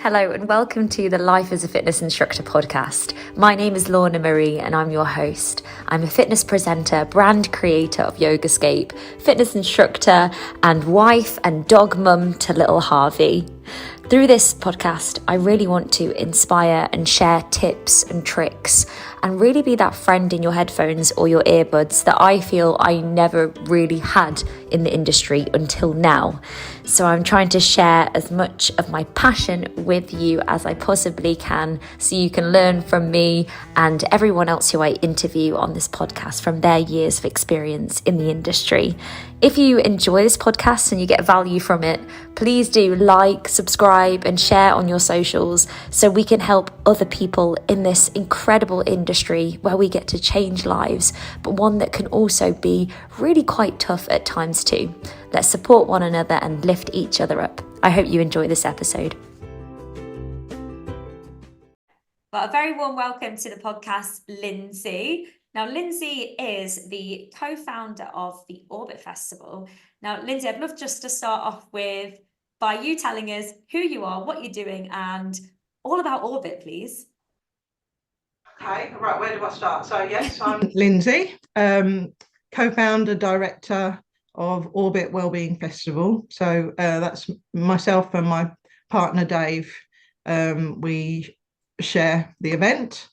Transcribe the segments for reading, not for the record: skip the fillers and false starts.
Hello and welcome to the Life as a Fitness Instructor podcast. My name is Lorna Marie and I'm your host. I'm a fitness presenter, brand creator of Yogascape, fitness instructor and wife and dog mum to little Harvey. Through this podcast, I really want to inspire and share tips and tricks and really be that friend in your headphones or your earbuds that I feel I never really had in the industry until now. So I'm trying to share as much of my passion with you as I possibly can so you can learn from me and everyone else who I interview on this podcast from their years of experience in the industry. If you enjoy this podcast and you get value from it, please do like, subscribe and share on your socials so we can help other people in this incredible industry where we get to change lives, but one that can also be really quite tough at times too. Let's support one another and lift each other up. I hope you enjoy this episode. Well, a very warm welcome to the podcast, Lindsey. Now, Lindsey is the co-founder of the Orbit Festival. Now, Lindsey, I'd love just to start off by you telling us who you are, what you're doing, and all about Orbit, please. Okay, right, where do I start? So, yes, I'm Lindsey, co-founder, director of Orbit Wellbeing Festival. So that's myself and my partner, Dave. We share the event.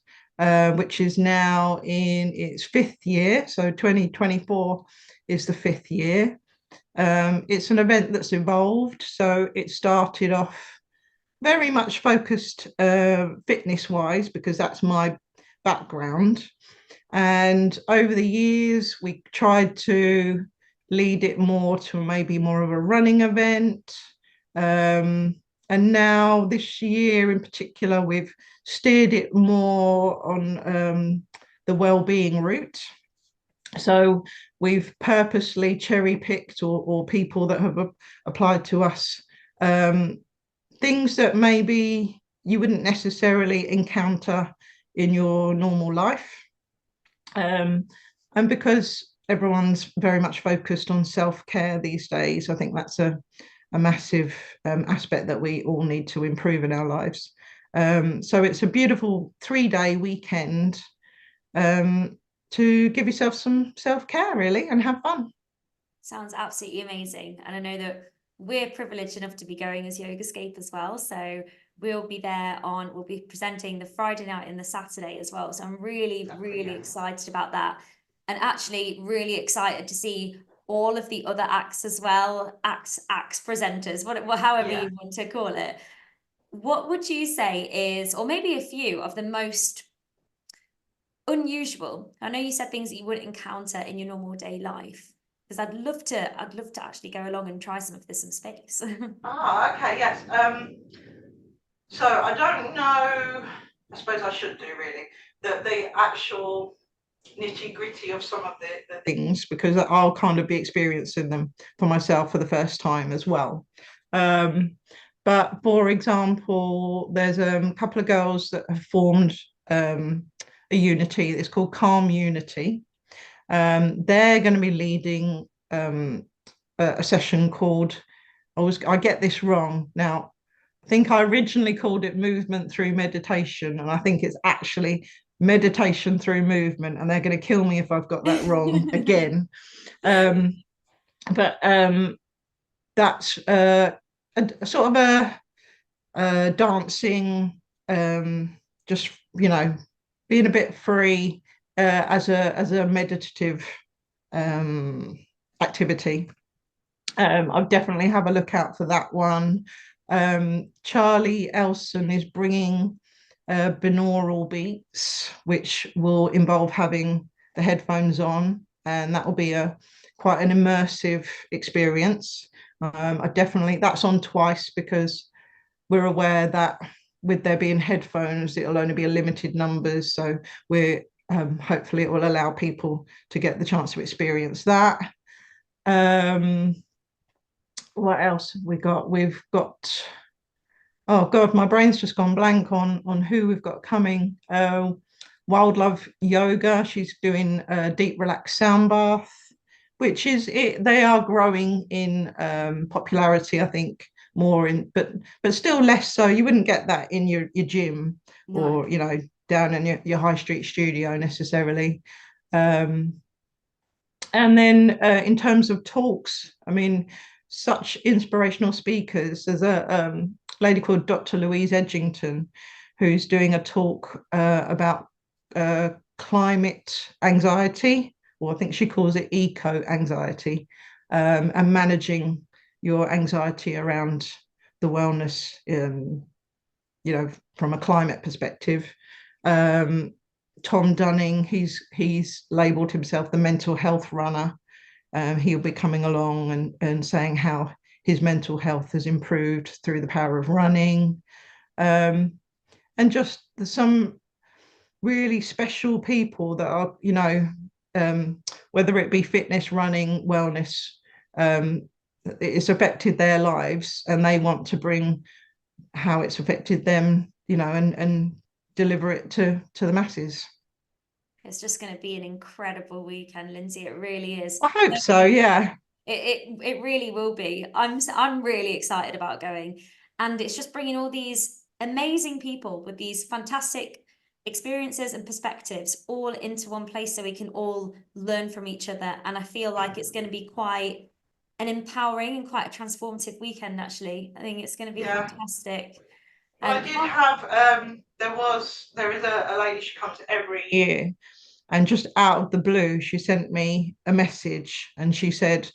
Which is now in its fifth year. So 2024 is the fifth year. It's an event that's evolved. So it started off very much focused fitness-wise, because that's my background. And over the years, we tried to lead it more to maybe more of a running event. And now this year in particular, we've steered it more on the well-being route. So we've purposely cherry-picked or people that have applied to us things that maybe you wouldn't necessarily encounter in your normal life. And because everyone's very much focused on self-care these days, I think that's a massive aspect that we all need to improve in our lives. So it's a beautiful 3-day weekend to give yourself some self-care, really, and have fun. Sounds absolutely amazing. And I know that we're privileged enough to be going as Yogascape as well. So we'll be we'll be presenting the Friday night and the Saturday as well. So I'm really excited about that. And actually really excited to see all of the other acts as well, acts presenters, however you want to call it. What would you say is, or maybe a few of the most unusual? I know you said things that you wouldn't encounter in your normal day life, because I'd love to actually go along and try some if there's some space. Okay, yes. So I don't know, I suppose I should do really, the actual nitty-gritty of some of the things, because I'll kind of be experiencing them for myself for the first time as well. But for example, there's a couple of girls that have formed a unity. It's called Calm Unity. They're going to be leading a session called, I get this wrong now, I think I originally called it movement through meditation, and I think it's actually meditation through movement, and they're going to kill me if I've got that wrong again. But that's a sort of a dancing, just, you know, being a bit free as a meditative activity. I'll definitely have a look out for that one. Charlie Elson is bringing binaural beats, which will involve having the headphones on, and that will be quite an immersive experience. That's on twice, because we're aware that with there being headphones, it'll only be a limited numbers, so we're hopefully it will allow people to get the chance to experience that. What else have we got? We've got, oh God, my brain's just gone blank on who we've got coming. Wildlife Yoga, she's doing a deep relaxed sound bath, which is it. They are growing in popularity, I think, more in, but still less so. You wouldn't get that in your gym No. or, down in your high street studio necessarily. Um, and then in terms of talks, I mean, such inspirational speakers. There's a lady called Dr. Louise Edgington who's doing a talk about climate anxiety, or I think she calls it eco anxiety, and managing your anxiety around the wellness, from a climate perspective. Um, Tom Dunning, he's labelled himself the mental health runner. He'll be coming along and saying how his mental health has improved through the power of running. And just some really special people that are, whether it be fitness, running, wellness, it's affected their lives and they want to bring how it's affected them, and deliver it to the masses. It's just going to be an incredible weekend, Lindsey. It really is. I hope so, yeah. It really will be. I'm really excited about going, and it's just bringing all these amazing people with these fantastic experiences and perspectives all into one place so we can all learn from each other. And I feel like it's going to be quite an empowering and quite a transformative weekend, actually. I think it's going to be fantastic. Well, I did have there is a lady, she comes every year, and just out of the blue she sent me a message and she said,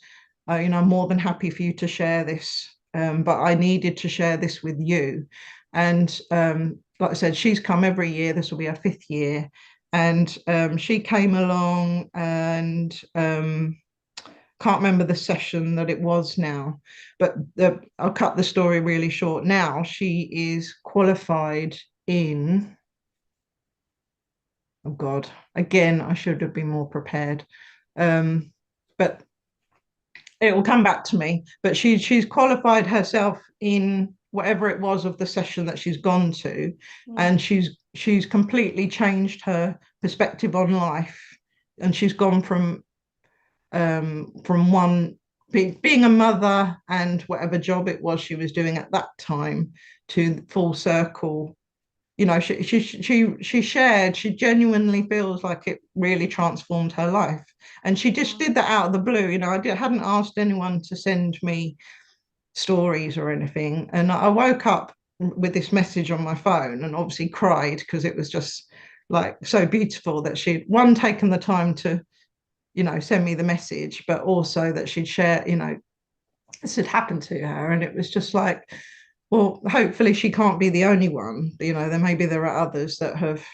I'm more than happy for you to share this, but I needed to share this with you. And like I said, she's come every year. This will be her 5th year. And she came along and can't remember the session that it was now, but I'll cut the story really short. Now she is qualified in, oh God, again, I should have been more prepared. But it will come back to me. But she's qualified herself in whatever it was of the session that she's gone to, and she's completely changed her perspective on life, and she's gone from one being a mother and whatever job it was she was doing at that time to full circle. She shared, she genuinely feels like it really transformed her life, and she just did that out of the blue. Hadn't asked anyone to send me stories or anything, and I woke up with this message on my phone and obviously cried because it was just like so beautiful that she'd taken the time to send me the message, but also that she'd share, this had happened to her. And it was just like, well, hopefully she can't be the only one. There are others that have,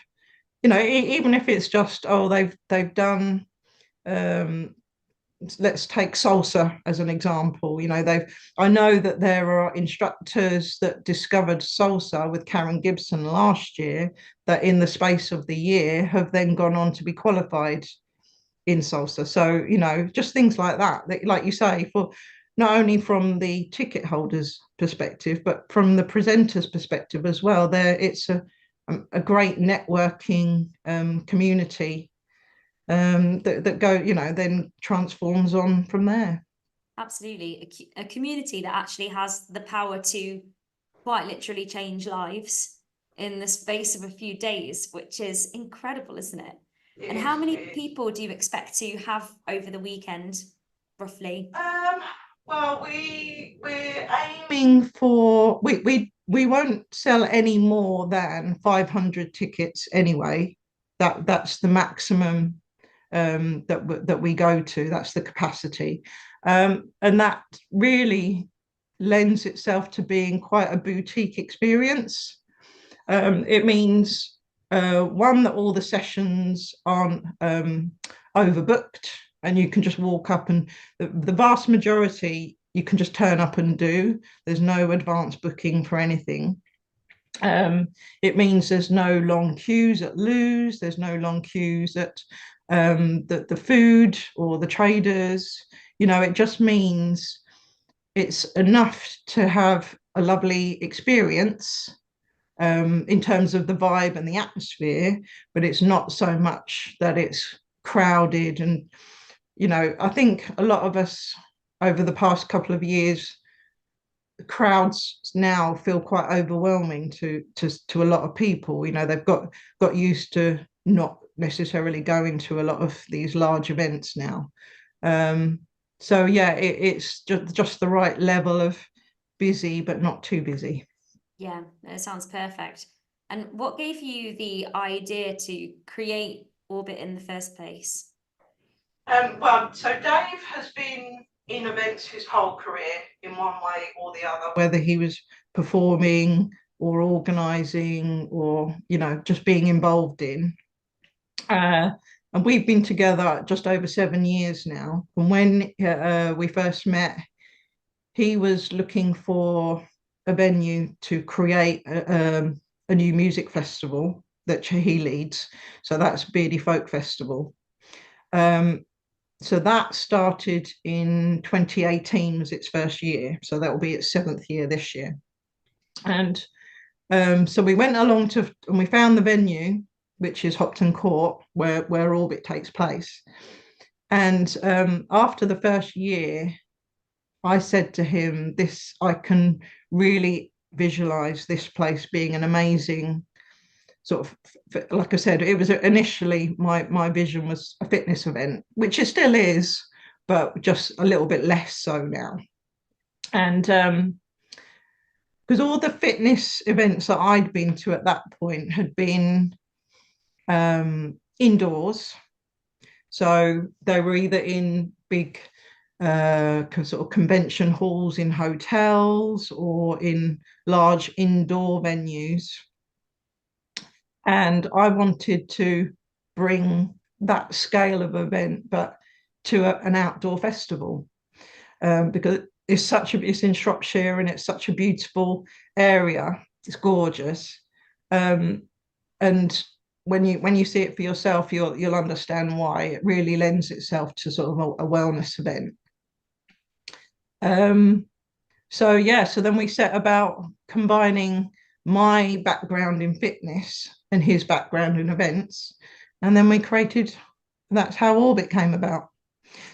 even if it's just, they've done, let's take salsa as an example. I know that there are instructors that discovered salsa with Karen Gibson last year that in the space of the year have then gone on to be qualified in salsa. So, just things like that, like you say, for not only from the ticket holders perspective, but from the presenters perspective as well. It's a great networking community that go, then transforms on from there. Absolutely. A community that actually has the power to quite literally change lives in the space of a few days, which is incredible, isn't it? And how many people do you expect to have over the weekend, roughly? Well, we're aiming for, we won't sell any more than 500 tickets anyway. That's the maximum that we go to. That's the capacity, and that really lends itself to being quite a boutique experience. It means one, that all the sessions aren't overbooked and you can just walk up, and the vast majority you can just turn up and do. There's no advance booking for anything. It means there's no long queues at loos, there's no long queues at the food or the traders. It just means it's enough to have a lovely experience in terms of the vibe and the atmosphere, but it's not so much that it's crowded. And, I think a lot of us over the past couple of years crowds now feel quite overwhelming to a lot of people. They've got used to not necessarily going to a lot of these large events now. So yeah, it's just the right level of busy, but not too busy. Yeah, it sounds perfect. And what gave you the idea to create Orbit in the first place? Well, so Dave has been in events his whole career in one way or the other, whether he was performing or organising or, just being involved in. And we've been together just over 7 years now. And when we first met, he was looking for a venue to create a new music festival that he leads. So that's Beardy Folk Festival. So that started in 2018 was its first year. So that will be its 7th year this year. And so we went along and we found the venue, which is Hopton Court, where Orbit takes place. And after the first year, I said to him, I can really visualize this place being an amazing sort of, like I said, it was initially my vision was a fitness event, which it still is, but just a little bit less so now. And because all the fitness events that I'd been to at that point had been indoors. So they were either in big sort of convention halls in hotels or in large indoor venues. And I wanted to bring that scale of event, but to an outdoor festival, because it's in Shropshire and it's such a beautiful area. It's gorgeous, and when you see it for yourself, you'll understand why it really lends itself to sort of a wellness event. So yeah, so then we set about combining my background in fitness and his background in events, and then that's how Orbit came about.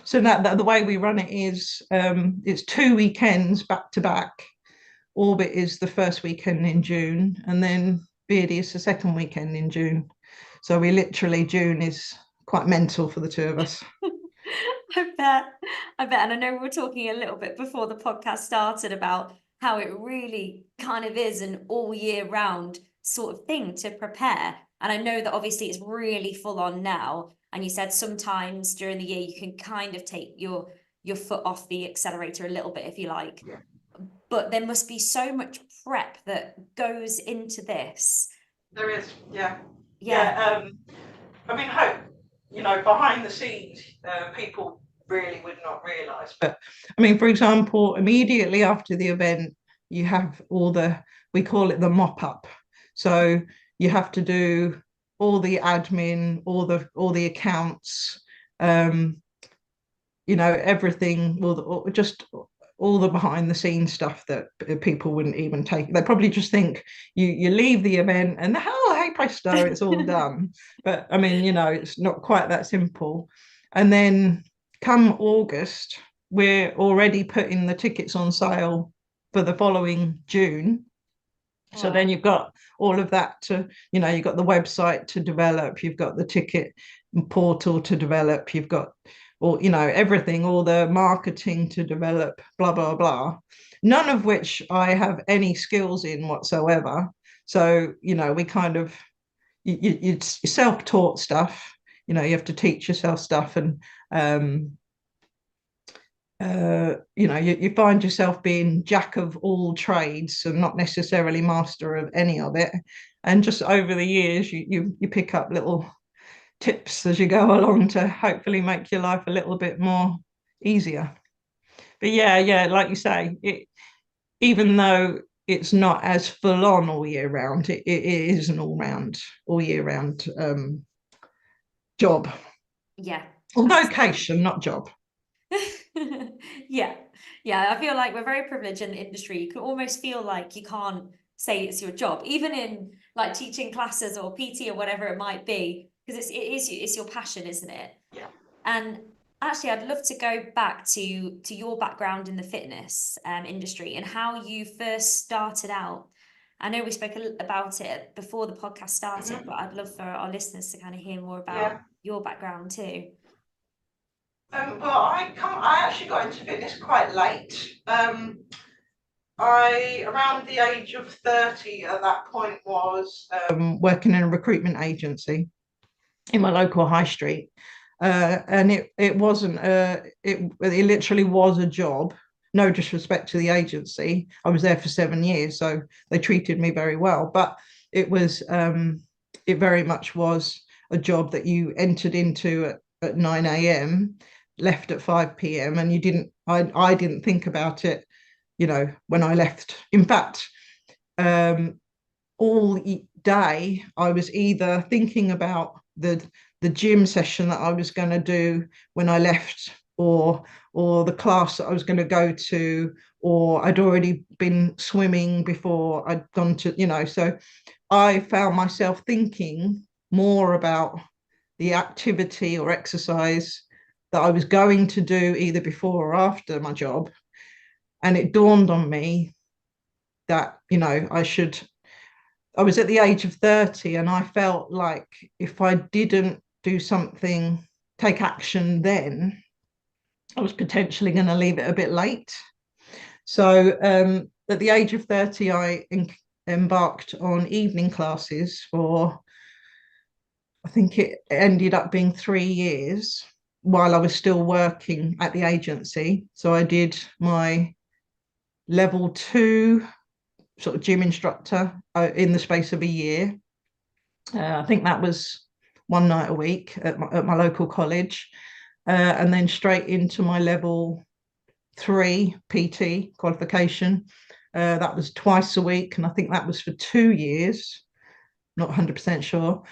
So that the way we run it is it's 2 weekends back to back. Orbit is the first weekend in June, and then Beardy is the second weekend in June. So June is quite mental for the two of us. I bet. And I know we were talking a little bit before the podcast started about how it really kind of is an all year round sort of thing to prepare. And I know that obviously it's really full on now. And you said sometimes during the year you can kind of take your foot off the accelerator a little bit, if you like. Yeah. But there must be so much prep that goes into this. There is, yeah. Yeah. I mean, hope, behind the scenes, people really would not realise. But I mean, for example, immediately after the event, you have we call it the mop up. So you have to do all the admin, all the accounts, everything, just all the behind the scenes stuff that people wouldn't even take. They probably just think you leave the event and hey presto, it's all done. But I mean, it's not quite that simple. And then come August, we're already putting the tickets on sale for the following June. So then you've got all of that you've got the website to develop, you've got the ticket portal to develop, you've got everything, all the marketing to develop, blah, blah, blah. None of which I have any skills in whatsoever. So, we kind of, it's self-taught stuff, you have to teach yourself stuff. And, you find yourself being jack of all trades and not necessarily master of any of it. And just over the years, you pick up little tips as you go along to hopefully make your life a little bit more easier. But yeah, like you say, even though it's not as full on all year round, it is an all year round job. Yeah. Or vocation, not job. Yeah. I feel like we're very privileged in the industry. You can almost feel like you can't say it's your job, even in like teaching classes or PT or whatever it might be, because it's your passion, isn't it? Yeah. And Actually, I'd love to go back to your background in the fitness industry and how you first started out. I know we spoke about it before the podcast started, but I'd love for our listeners to kind of hear more about your background too. Well, I actually got into fitness quite late. I, around the age of 30 at that point, was working in a recruitment agency in my local high street. And it wasn't it literally was a job. No disrespect to the agency. I was there for 7 years, so they treated me very well. But it was it very much was a job that you entered into at 9 a.m., left at 5 p.m., and you didn't I didn't think about it, when I left. In fact, all day I was either thinking about the gym session that I was going to do when I left, or the class that I was going to go to, or I'd already been swimming before I'd gone to, so I found myself thinking more about the activity or exercise that I was going to do either before or after my job. And it dawned on me that, I was at the age of 30, and I felt like if I didn't do something, take action then, I was potentially going to leave it a bit late. So at the age of 30, I embarked on evening classes for, I think it ended up being 3 years while I was still working at the agency. So I did my level 2 sort of gym instructor in the space of a year. I think that was one night a week at my local college, and then straight into my level 3 PT qualification. That was twice a week, and I think that was for 2 years, not 100% sure.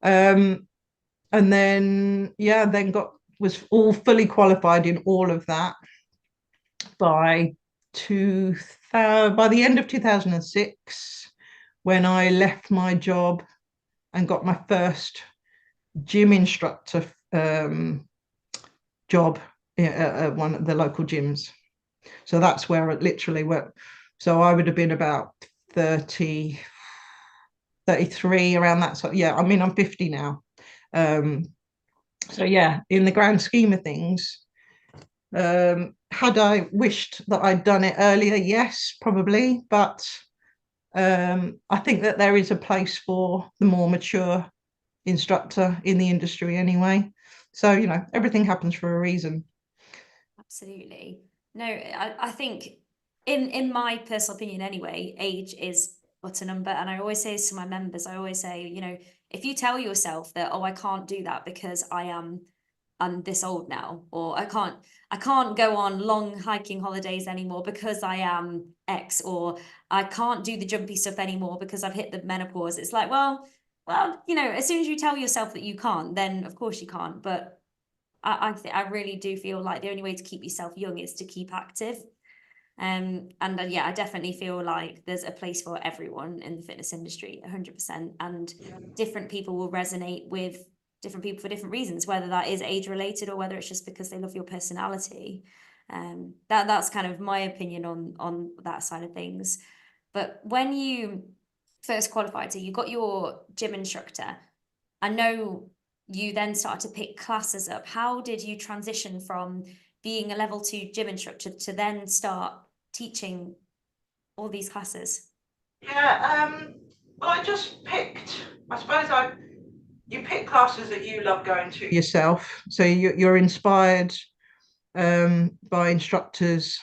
And then was all fully qualified in all of that by the end of 2006, when I left my job and got my first gym instructor job at one of the local gyms. So that's where it literally went. So I would have been about 30, 33, around that. So yeah, I mean, I'm 50 now. So yeah, in the grand scheme of things, had I wished that I'd done it earlier? Yes, probably. But I think that there is a place for the more mature instructor in the industry anyway. So, everything happens for a reason. Absolutely. No, I think in my personal opinion anyway, age is but a number. And I always say this to my members, I always say, if you tell yourself that, oh, I can't do that because I'm this old now, or I can't go on long hiking holidays anymore because I am X, or I can't do the jumpy stuff anymore because I've hit the menopause. It's like, well, as soon as you tell yourself that you can't, then of course you can't. But I really do feel like the only way to keep yourself young is to keep active. Yeah, I definitely feel like there's a place for everyone in the fitness industry, 100%. And different people will resonate with different people for different reasons, whether that is age related or whether it's just because they love your personality. That's kind of my opinion on that side of things. But when you first qualified, so you got your gym instructor, I know you then started to pick classes up. How did you transition from being a level 2 gym instructor to then start teaching all these classes? Yeah, well, I just picked, I suppose you pick classes that you love going to yourself. So you're inspired by instructors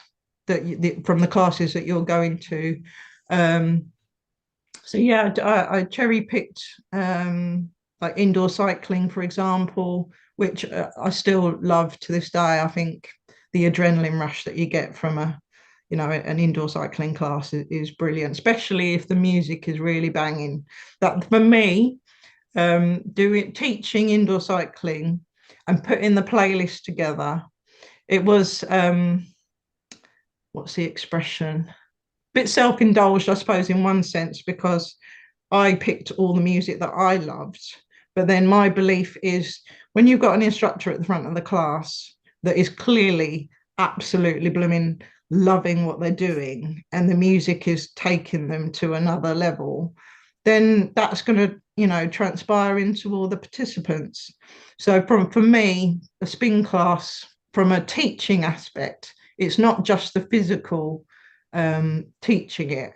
from the classes that you're going to. So yeah, I cherry picked like indoor cycling, for example, which I still love to this day. I think the adrenaline rush that you get from an indoor cycling class is brilliant, especially if the music is really banging. That for me, teaching indoor cycling and putting the playlist together, it was what's the expression? Bit self-indulged, I suppose, in one sense, because I picked all the music that I loved. But then my belief is when you've got an instructor at the front of the class, that is clearly absolutely blooming loving what they're doing, and the music is taking them to another level, then that's going to, transpire into all the participants. So for me, a spin class from a teaching aspect, it's not just the physical teaching it,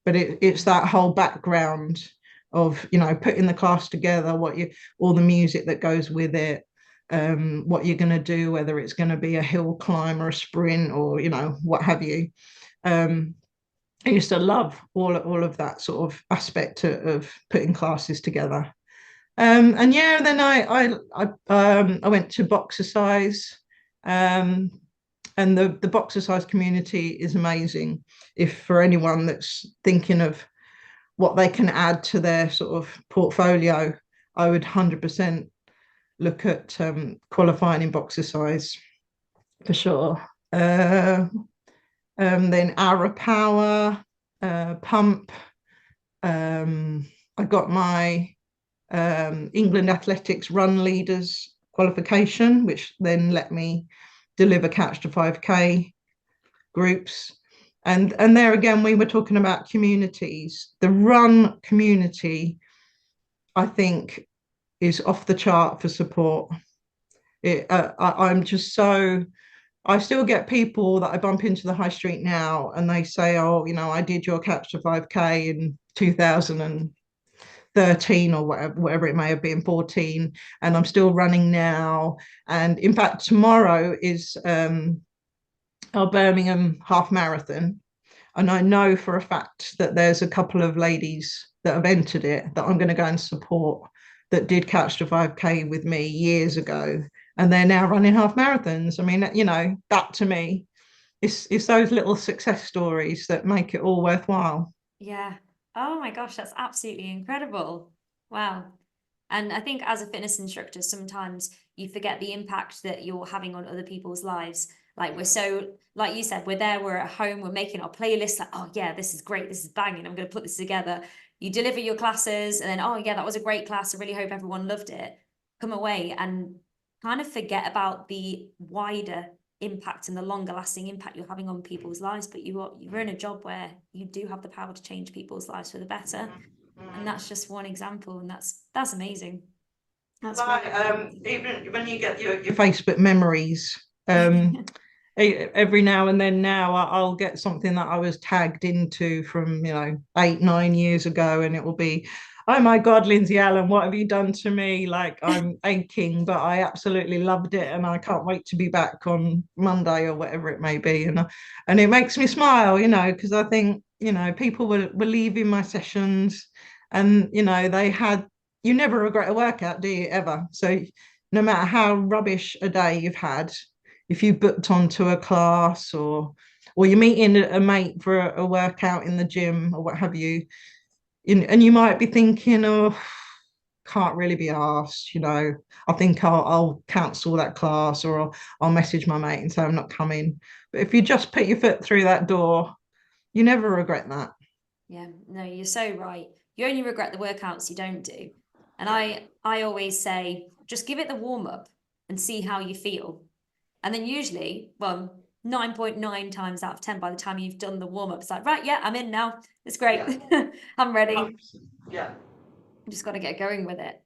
but it's that whole background of, putting the class together, all the music that goes with it, what you're going to do, whether it's going to be a hill climb or a sprint or, what have you. I used to love all of that sort of aspect of putting classes together. And yeah, then I went to Boxercise, and the Boxercise community is amazing. If for anyone that's thinking of what they can add to their sort of portfolio, I would 100% look at qualifying in Boxercise for sure. Then Hour Power, Pump. I got my England Athletics Run Leaders qualification, which then let me deliver Catch to 5K groups. And there again, we were talking about communities. The run community, I think, is off the chart for support. I'm just so, I still get people that I bump into the high street now, and they say, oh, I did your Catch to 5K in 2013 or whatever it may have been, 14, and I'm still running now. And in fact, tomorrow is our Birmingham half marathon. And I know for a fact that there's a couple of ladies that have entered it that I'm going to go and support, that did Catch to 5K with me years ago. And they're now running half marathons. I mean, that to me is those little success stories that make it all worthwhile. Yeah. Oh my gosh, that's absolutely incredible. Wow. And I think as a fitness instructor, sometimes you forget the impact that you're having on other people's lives. Like we're so, like you said, we're there, we're at home, we're making our playlist, like, oh yeah, this is great, this is banging, I'm going to put this together. You deliver your classes and then, oh yeah, that was a great class. I really hope everyone loved it. Come away and kind of forget about the wider impact and the longer lasting impact you're having on people's lives. But you're in a job where you do have the power to change people's lives for the better. And that's just one example, and that's amazing. That's like even when you get your Facebook memories, every now and then now I'll get something that I was tagged into from 8-9 years ago, and it will be, oh my God, Lindsey Allen, what have you done to me? Like, I'm aching, but I absolutely loved it, and I can't wait to be back on Monday or whatever it may be. And it makes me smile, because I think, people were leaving my sessions, and they had, you never regret a workout, do you, ever? So no matter how rubbish a day you've had, if you booked onto a class, or you're meeting a mate for a workout in the gym or what have you, and you might be thinking, oh, can't really be asked, I think I'll cancel that class, or I'll message my mate and say I'm not coming. But if you just put your foot through that door, you never regret that. Yeah, no, you're so right. You only regret the workouts you don't do. And I always say, just give it the warm up and see how you feel. And then usually, well, 9.9 times out of 10, by the time you've done the warm up, it's like, right, yeah, I'm in now. It's great. Yeah. I'm ready. Yeah. Just got to get going with it.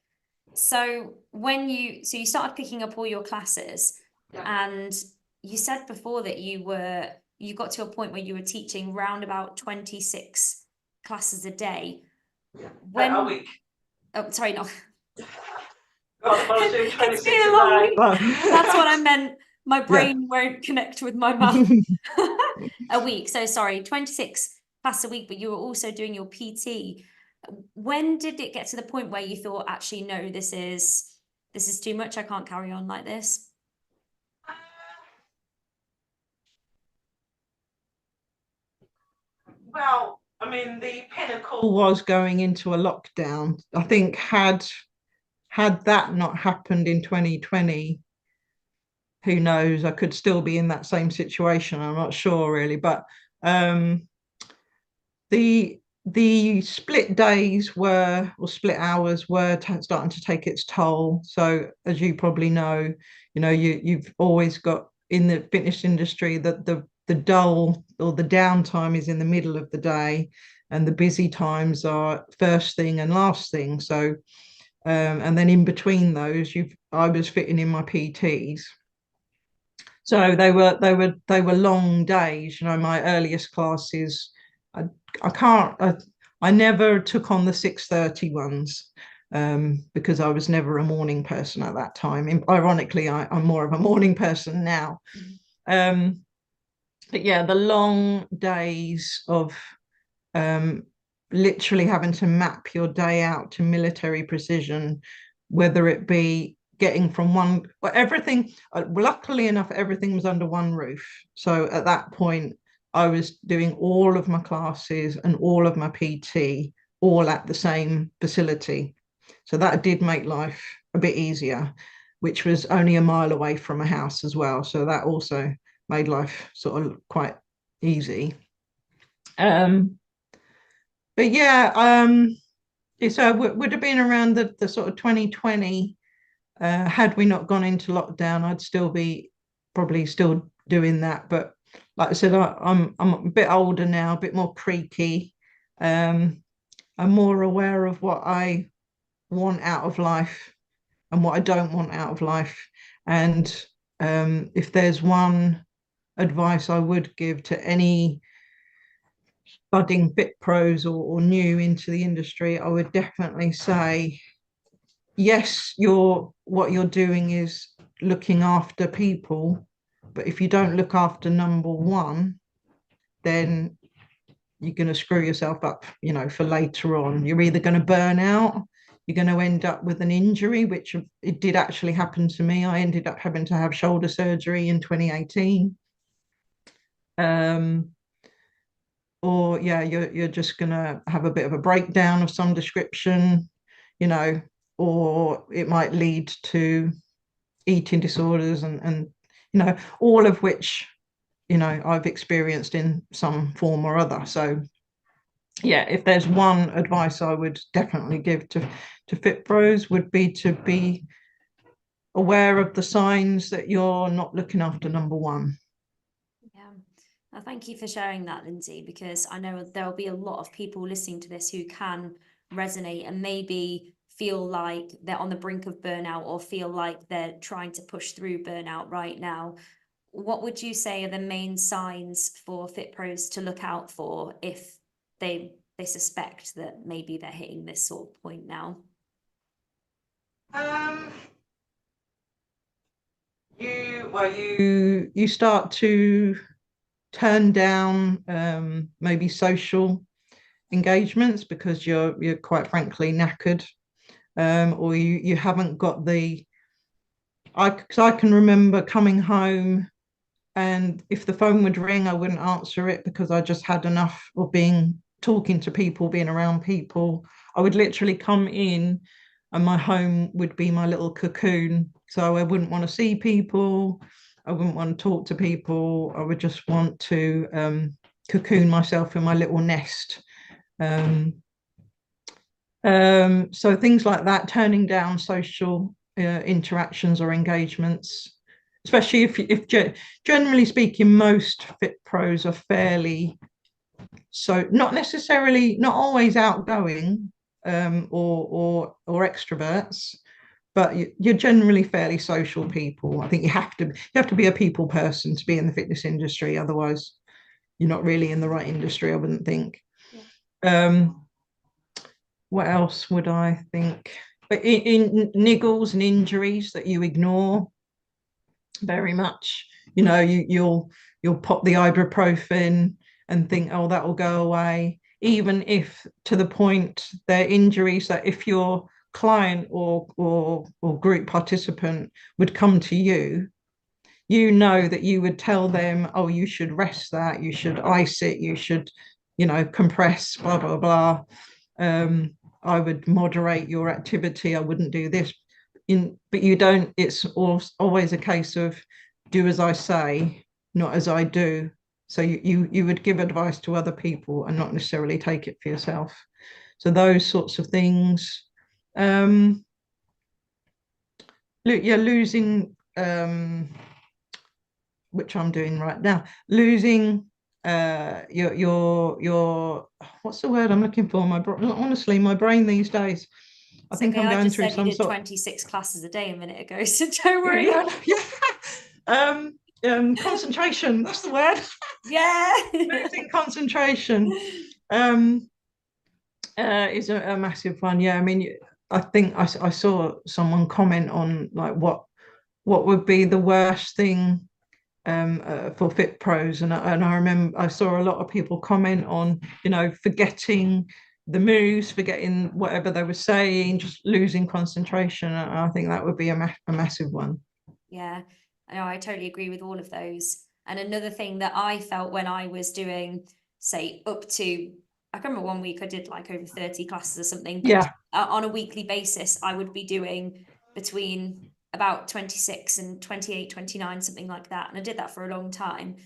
So you started picking up all your classes, yeah. And you said before that you got to a point where you were teaching round about 26 classes a day. Yeah. A week. Oh, sorry, no. God, it's been a long week. That's what I meant. My brain won't connect with my mouth. A week. So sorry, 26 classes a week, but you were also doing your PT. When did it get to the point where you thought, actually, no, this is too much, I can't carry on like this? Well, I mean, the pinnacle was going into a lockdown. I think had that not happened in 2020, who knows, I could still be in that same situation. I'm not sure really, but the the split days were, or split hours were starting to take its toll. So as you probably know, you've always got in the fitness industry that the dull or the downtime is in the middle of the day, and the busy times are first thing and last thing. So and then in between those, I was fitting in my PTs. So they were long days. My earliest classes, I, I can't I never took on the 6:30 ones, because I was never a morning person at that time. Ironically, I'm more of a morning person now. Um, but yeah, the long days of um, literally having to map your day out to military precision, whether it be getting from one, well, everything, luckily enough, everything was under one roof. So at that point, I was doing all of my classes and all of my PT all at the same facility. So that did make life a bit easier, which was only a mile away from a house as well. So that also made life sort of quite easy. But yeah, so it would have been around the sort of 2020. Had we not gone into lockdown, I'd still be probably still doing that. But like I said, I'm a bit older now, a bit more creaky. Um, I'm more aware of what I want out of life and what I don't want out of life. And if there's one advice I would give to any budding fit pros or new into the industry, I would definitely say, yes, what you're doing is looking after people, but if you don't look after number one, then you're going to screw yourself up, for later on. You're either going to burn out, you're going to end up with an injury, which it did actually happen to me. I ended up having to have shoulder surgery in 2018. Or yeah, you're just gonna have a bit of a breakdown of some description, or it might lead to eating disorders and all of which I've experienced in some form or other. So yeah, if there's one advice I would definitely give to fit pros, would be to be aware of the signs that you're not looking after number one. Thank you for sharing that, Lindsey, because I know there will be a lot of people listening to this who can resonate and maybe feel like they're on the brink of burnout or feel like they're trying to push through burnout right now. What would you say are the main signs for fit pros to look out for if they suspect that maybe they're hitting this sort of point now? You start to turn down maybe social engagements because you're quite frankly knackered, or you haven't got because I can remember coming home, and if the phone would ring, I wouldn't answer it because I just had enough of talking to people, being around people. I would literally come in and my home would be my little cocoon. So I wouldn't want to see people. I wouldn't want to talk to people. I would just want to cocoon myself in my little nest. So things like that, turning down social interactions or engagements, especially if generally speaking, most fit pros are fairly, so not always outgoing, or extroverts, but you're generally fairly social people. I think you have to be a people person to be in the fitness industry. Otherwise, you're not really in the right industry, I wouldn't think. Yeah. What else would I think? But in niggles and injuries that you ignore very much, you'll pop the ibuprofen and think, oh, that will go away, even if to the point they're injuries that if your client or group participant would come to you, that you would tell them, oh, you should rest that, you should ice it, you should compress, blah blah blah. I would moderate your activity, I wouldn't do this, but you don't. It's always a case of do as I say, not as I do. So you would give advice to other people and not necessarily take it for yourself. So those sorts of things. Losing, which I'm doing right now, losing your what's the word I'm looking for? Honestly, my brain these days. I think okay, I'm I going just through said you some did sort 26 classes a day a minute ago, so don't worry. Concentration, that's the word. Yeah. Losing concentration is a massive one. Yeah, I mean, I think I saw someone comment on like what would be the worst thing for Fit Pros, and I remember I saw a lot of people comment on, forgetting the moves, forgetting whatever they were saying, just losing concentration. And I think that would be a massive one. Yeah, I totally agree with all of those. And another thing that I felt when I was doing, say, up to, I can remember one week I did like over 30 classes or something, but Yeah, on a weekly basis, I would be doing between about 26 and 28, 29, something like that. And I did that for a long time.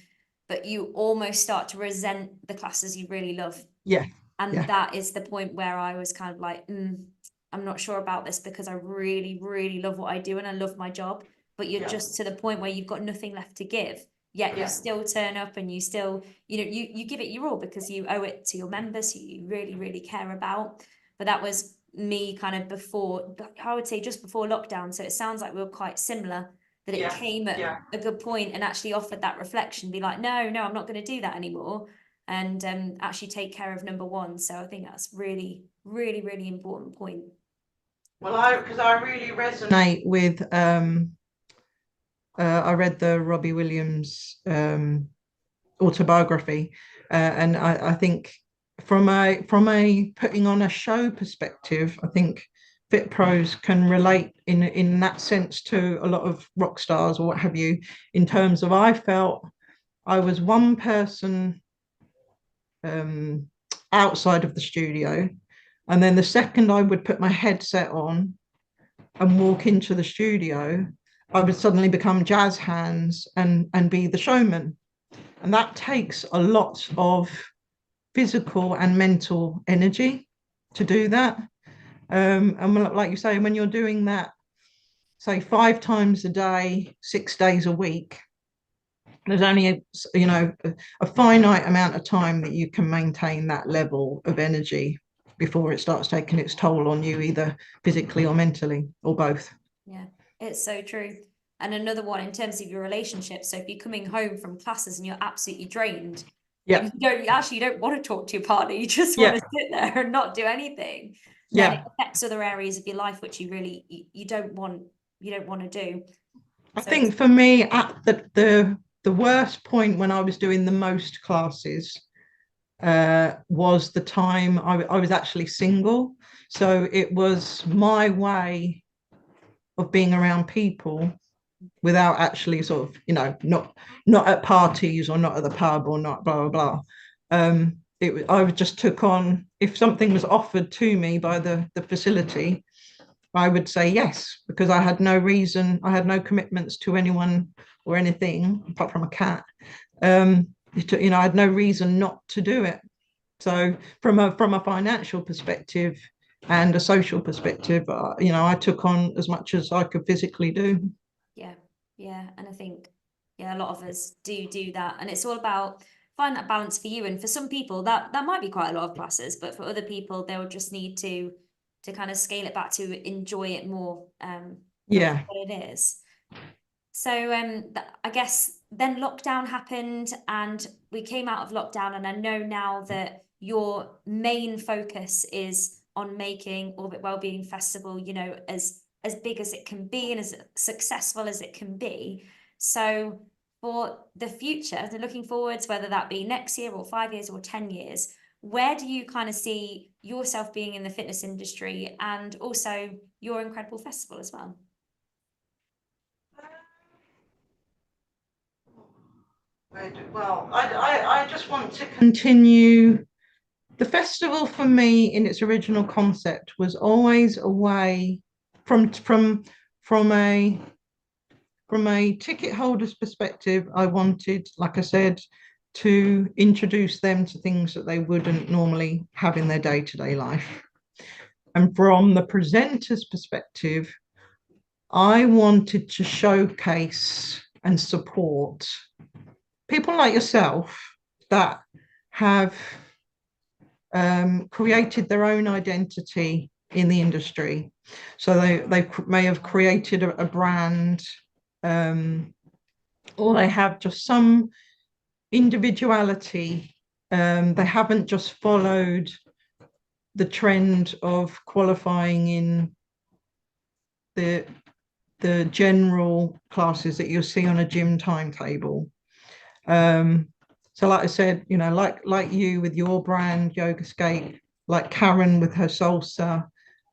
But you almost start to resent the classes you really love. yeah, And yeah, that is the point where I was kind of like, I'm not sure about this because I really, really love what I do and I love my job. But you're just to the point where you've got nothing left to give. Yet you still turn up and you still, you give it your all because you owe it to your members who you really, really care about. But that was me kind of before, I would say just before lockdown. So it sounds like we were quite similar, that it came at a good point and actually offered that reflection, be like, no, I'm not going to do that anymore. And actually take care of number one. So I think that's really, really, really important point. Well, because I really resonate with I read the Robbie Williams autobiography, and I think from a putting on a show perspective, I think Fit Pros can relate in that sense to a lot of rock stars or what have you. In terms of, I felt I was one person um, outside of the studio, and then the second I would put my headset on and walk into the studio, I would suddenly become jazz hands and be the showman. And that takes a lot of physical and mental energy to do that. And like you say, when you're doing that, say 5 times a day, 6 days a week, there's only a finite amount of time that you can maintain that level of energy before it starts taking its toll on you, either physically or mentally, or both. Yeah, it's so true. And another one in terms of your relationship. So if you're coming home from classes and you're absolutely drained, Yeah, you don't want to talk to your partner. You just want yeah, to sit there and not do anything. Then it yeah. affects other areas of your life which you don't want to do. I So it's think for me, at the worst point when I was doing the most classes was the time I was actually single. So it was my way of being around people without actually sort of, not at parties or not at the pub or not blah, blah, blah. I just took on, if something was offered to me by the facility, I would say yes, because I had no reason, I had no commitments to anyone or anything apart from a cat. I had no reason not to do it. So from a financial perspective and a social perspective, I took on as much as I could physically do. yeah, and I think a lot of us do that, and it's all about find that balance for you. And for some people, that might be quite a lot of classes, but for other people, they'll just need to kind of scale it back to enjoy it more for Yeah. what it is. So I guess then lockdown happened and we came out of lockdown, and I know now that your main focus is on making Orbit Wellbeing Festival, as big as it can be and as successful as it can be. So for the future, so looking forwards, whether that be next year or 5 years or 10 years, where do you kind of see yourself being in the fitness industry and also your incredible festival as well? Well, I just want to continue. The festival for me in its original concept was always a way from a ticket holder's perspective. I wanted, like I said, to introduce them to things that they wouldn't normally have in their day-to-day life. And from the presenter's perspective, I wanted to showcase and support people like yourself that have created their own identity in the industry. So they may have created a brand, or they have just some individuality. They haven't just followed the trend of qualifying in the general classes that you'll see on a gym timetable. So like I said, you know, like you with your brand, Yogascape, like Karen with her salsa,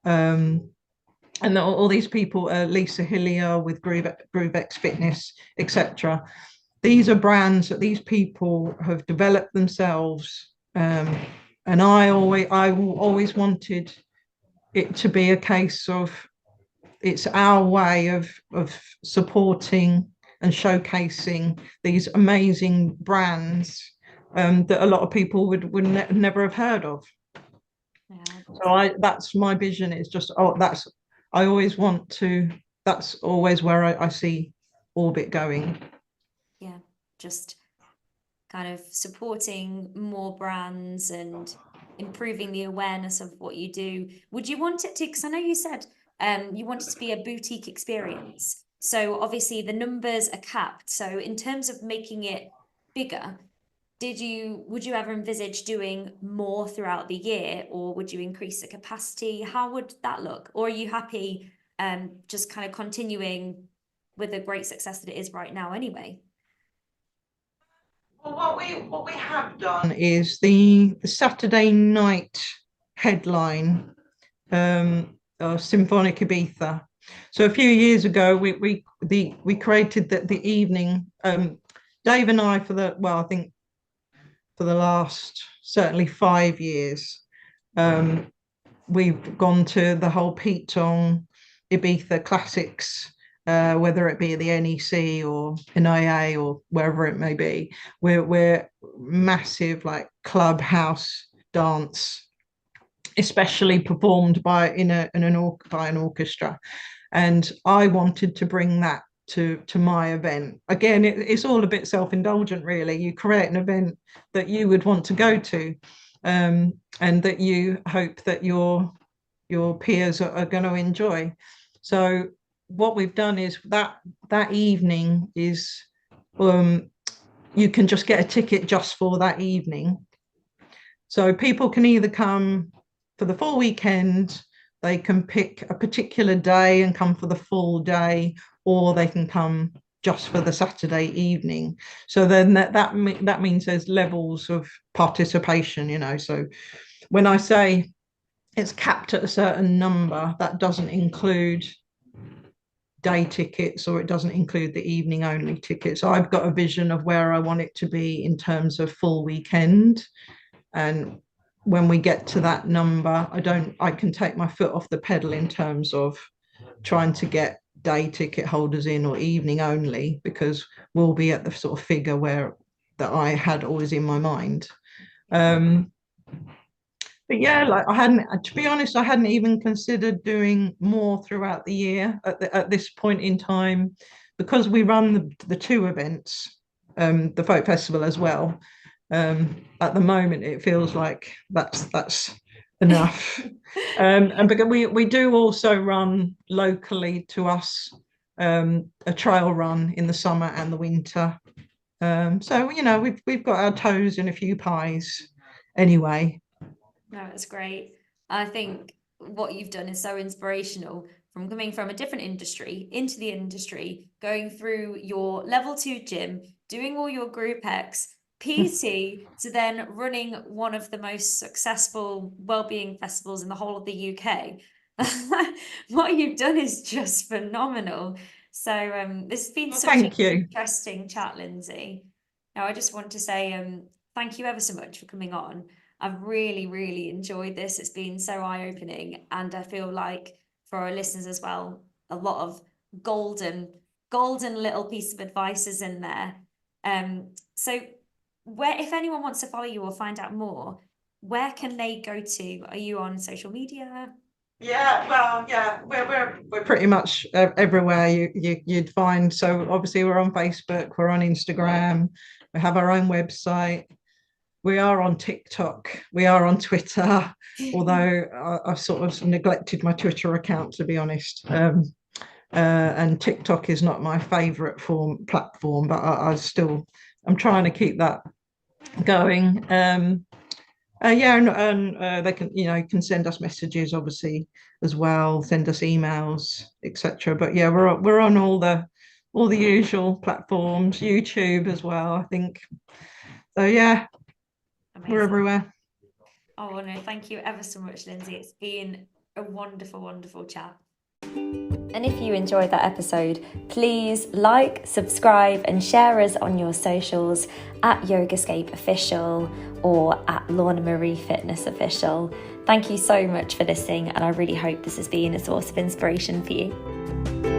and all these people, Lisa Hillier with GrooveX Fitness, etc. These are brands that these people have developed themselves, and I always wanted it to be a case of it's our way of supporting and showcasing these amazing brands that a lot of people would never have heard of. Yeah. So that's my vision. It's just I always want to. That's always where I see Orbit going. Yeah, just kind of supporting more brands and improving the awareness of what you do. Would you want it to? Because I know you said you want it to be a boutique experience. So obviously the numbers are capped. So in terms of making it bigger, would you ever envisage doing more throughout the year, or would you increase the capacity? How would that look? Or are you happy just kind of continuing with the great success that it is right now anyway? Well, what we have done is the Saturday night headline, Symphonic Ibiza. So a few years ago, we created the evening. Dave and I, I think for the last certainly 5 years, we've gone to the whole Pete Tong Ibiza classics, whether it be the NEC or NIA or wherever it may be. We're massive, like clubhouse dance, especially performed by an orchestra. And I wanted to bring that to my event. Again, it's all a bit self-indulgent, really. You create an event that you would want to go to, and that you hope that your peers are going to enjoy. So what we've done is that evening is you can just get a ticket just for that evening. So people can either come for the full weekend, they can pick a particular day and come for the full day, or they can come just for the Saturday evening. So then that means there's levels of participation, you know. So when I say it's capped at a certain number, that doesn't include day tickets, or it doesn't include the evening only tickets. I've got a vision of where I want it to be in terms of full weekend. And when we get to that number, I can take my foot off the pedal in terms of trying to get day ticket holders in or evening only, because we'll be at the sort of figure that I had always in my mind. But yeah, like to be honest, I hadn't even considered doing more throughout the year at this point in time, because we run the two events, the folk festival as well. At the moment, it feels like that's enough. And because we do also run locally to us, a trail run in the summer and the winter. So you know, we've got our toes in a few pies anyway. No, it's great. I think what you've done is so inspirational, from coming from a different industry into the industry, going through your level 2 gym, doing all your Group X, PT, to then running one of the most successful wellbeing festivals in the whole of the UK. What you've done is just phenomenal. So this has been such an interesting chat, Lindsey. Now, I just want to say thank you ever so much for coming on. I've really, really enjoyed this. It's been so eye-opening, and I feel like for our listeners as well, a lot of golden little piece of advice is in there. So where, if anyone wants to follow you or find out more, where can they go to? Are you on social media? Yeah, well, yeah, we're pretty much everywhere you'd find. So obviously we're on Facebook, we're on Instagram, we have our own website, we are on TikTok, we are on Twitter, although I've sort of neglected my Twitter account, to be honest. And TikTok is not my favorite platform, but I'm trying to keep that going. Yeah, and they can send us messages, obviously, as well, send us emails, etc. But yeah, we're on all the usual platforms, YouTube as well, I think. So yeah, Amazing. we're everywhere. Oh no, thank you ever so much, Lindsey. It's been a wonderful, wonderful chat. And if you enjoyed that episode, please like, subscribe, and share us on your socials at Yogascape Official or at Lorna Marie Fitness Official. Thank you so much for listening, and I really hope this has been a source of inspiration for you.